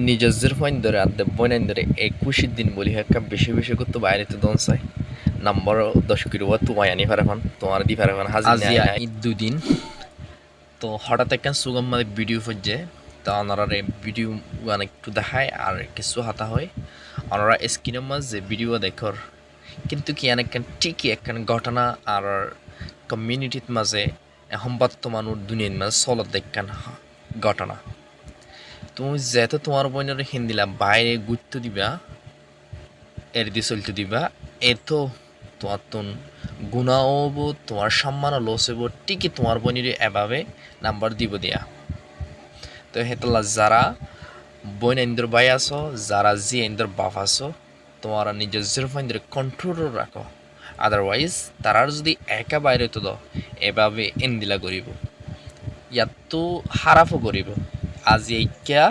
নিজের ফাইন ধরে আদে বইনাইন ধরে 21 দিন বলি একটা বেশি বেশি করতে বাইরে তো দন চাই নাম্বার 10 কিলো তোমায় আনি ফারাফান তোমার দি ফারাফান হাজির নাই ঈদ দুদিন তো হঠাৎ একটা সুগম মানে ভিডিও ফুটছে তা ওনারা ভিডিও মানে একটু দেখায় আর কিছু হাতা হয় ওনারা স্ক্রিনের মাঝে ভিডিও দেখর কিন্তু কি একখান ঠিকই একখান ঘটনা আর কমিউনিটির মাঝে এখন বর্তমান দুনিয়ার মাঝে চলত একখান ঘটনা তুমি যেহেতু তোমার বোনের হিন্দিলা বাইরে গুরুত্ব দিবা এর দিয়ে চলতে দিবা এত তোমার তুন গুণাও হব তোমার সম্মানও লস হব ঠিকই তোমার বোনের এভাবে নাম্বার দিব দিয়া তো হেতলা যারা বোন ইন্দর ভাই আছো যারা জি ইন্দর বাপ আছো তোমার নিজের জিরোফাইন্দের কন্ট্রোল রাখো আদারওয়াইজ তারার যদি একা বাইরে তো দাও এভাবে এন্দিলা করিব ইয়াতো হারাফও করিব আজি এইকা